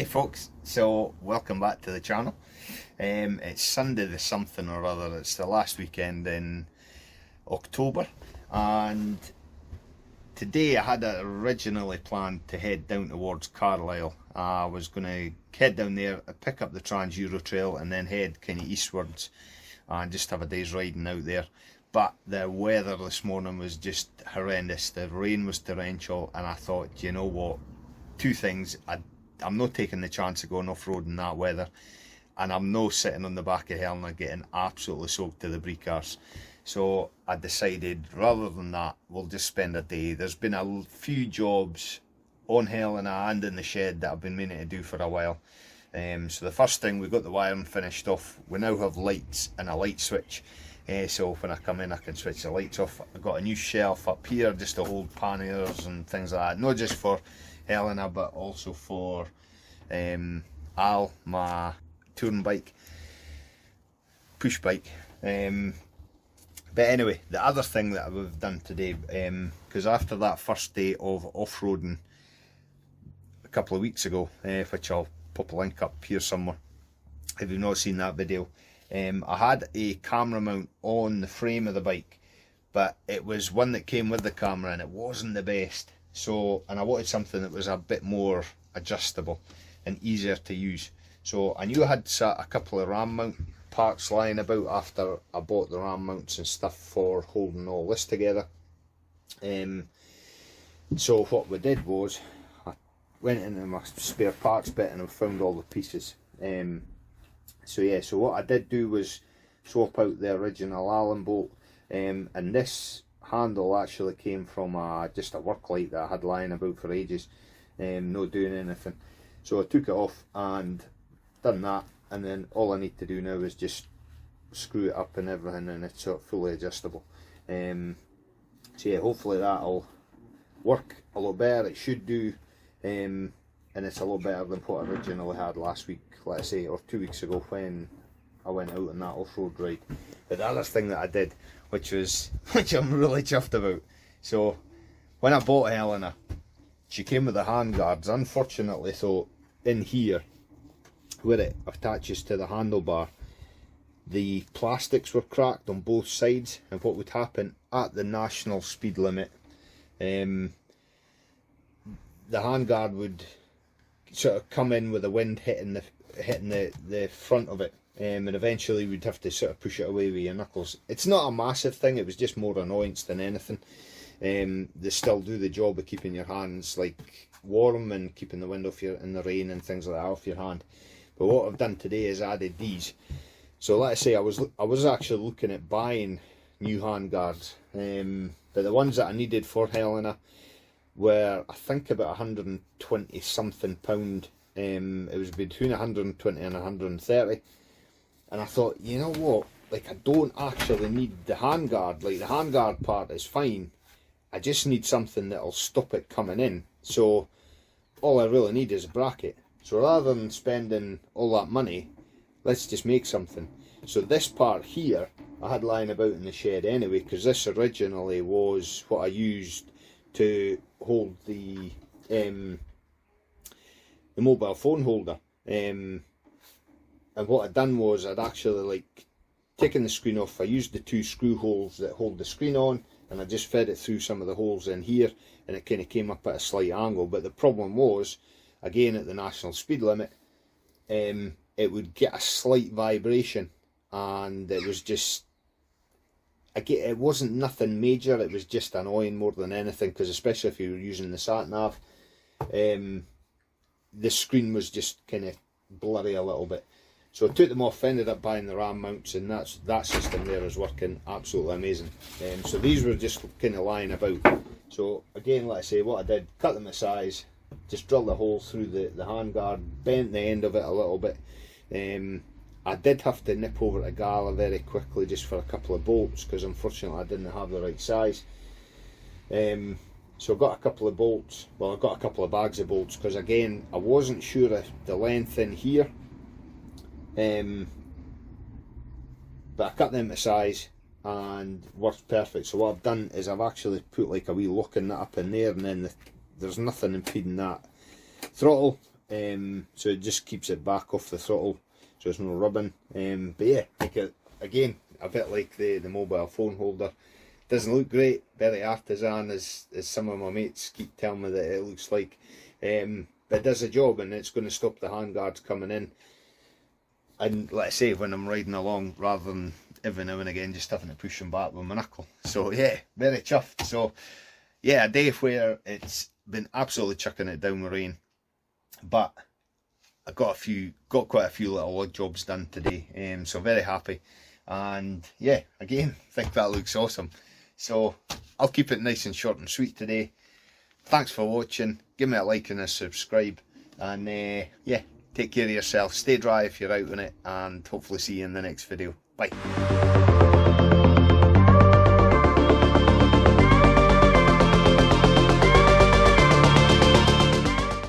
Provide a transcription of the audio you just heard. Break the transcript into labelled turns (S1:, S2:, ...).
S1: Hey folks, so welcome back to the channel. It's Sunday the something or other, it's the last weekend in October, and today I had originally planned to head down towards Carlisle. I was going to head down there, pick up the Trans-Euro Trail and then head kind of eastwards and just have a day's riding out there. But the weather this morning was just horrendous. The rain was torrential and I thought, you know what, two things. I'm not taking the chance of going off-road in that weather, and I'm not sitting on the back of Helena getting absolutely soaked to the breakers. So I decided, rather than that, we'll just spend a day. There's been a few jobs on Helena and in the shed that I've been meaning to do for a while. So the first thing, we got the wiring finished off. We now have lights and a light switch. So when I come in I can switch the lights off. I've got a new shelf up here just to hold panniers and things like that, not just for Helena but also for Al, my touring bike, push bike. But anyway, the other thing that we've done today, because after that first day of off-roading a couple of weeks ago, which I'll pop a link up here somewhere if you've not seen that video, I had a camera mount on the frame of the bike, but it was one that came with the camera and it wasn't the best. So, and I wanted something that was a bit more adjustable and easier to use. So I knew I had a couple of ram mount parts lying about after I bought the ram mounts and stuff for holding all this together. So what we did was I went into my spare parts bit and I found all the pieces. So yeah, so what I did do was swap out the original Allen bolt, and this handle actually came from just a work light that I had lying about for ages, not doing anything. So I took it off and done that, and then all I need to do now is just screw it up and everything, and it's sort of fully adjustable. So yeah, hopefully that'll work a lot better. It should do, and it's a lot better than what I originally had last week, let's say, or 2 weeks ago when I went out on that off-road ride. But the other thing that I did, which I'm really chuffed about, so when I bought Helena, she came with the handguards. Unfortunately though, in here where it attaches to the handlebar, the plastics were cracked on both sides, and what would happen at the national speed limit, the handguard would sort of come in with the wind hitting the front of it, and eventually we'd have to sort of push it away with your knuckles. It's not a massive thing, it was just more annoyance than anything. They still do the job of keeping your hands like warm and keeping the wind off your, in the rain and things like that, off your hand. But what I've done today is added these. So let's say I was actually looking at buying new handguards, but the ones that I needed for Helena were, I think, about 120 something pound. It was between 120 and 130, and I thought, you know what, like, I don't actually need the handguard. Like, the handguard part is fine, I just need something that'll stop it coming in. So all I really need is a bracket. So rather than spending all that money, let's just make something. So this part here I had lying about in the shed anyway, because this originally was what I used to hold the mobile phone holder. And what I'd done was I'd actually like taken the screen off. I used the two screw holes that hold the screen on, and I just fed it through some of the holes in here, and it kind of came up at a slight angle. But the problem was, again, at the national speed limit, it would get a slight vibration, and it was just, again, it wasn't nothing major, it was just annoying more than anything, because especially if you were using the sat nav, the screen was just kind of blurry a little bit. So I took them off, ended up buying the ram mounts, and that system there is working absolutely amazing. So these were just kind of lying about. So again, like I say, what I did, cut them to size, just drilled a hole through the handguard, bent the end of it a little bit. I did have to nip over to Gala very quickly just for a couple of bolts, because unfortunately I didn't have the right size. So I got a couple of bolts, well, I got a couple of bags of bolts, because again, I wasn't sure if the length in here, but I cut them to size and worked perfect. So what I've done is I've actually put like a wee locking nut up in there, and then there's nothing impeding that. Throttle, so it just keeps it back off the throttle, so there's no rubbing. But yeah, like again, a bit like the mobile phone holder. Doesn't look great, very artisan, as some of my mates keep telling me that it looks like. But it does a job, and it's going to stop the handguards coming in. And like I say, when I'm riding along, rather than every now and again just having to push them back with my knuckle. So yeah, very chuffed. So yeah, a day where it's been absolutely chucking it down with rain, but I got quite a few little odd jobs done today. So very happy, and yeah, again, think that looks awesome. So I'll keep it nice and short and sweet today. Thanks for watching. Give me a like and a subscribe, and yeah, take care of yourself. Stay dry if you're out on it, and hopefully see you in the next video. Bye.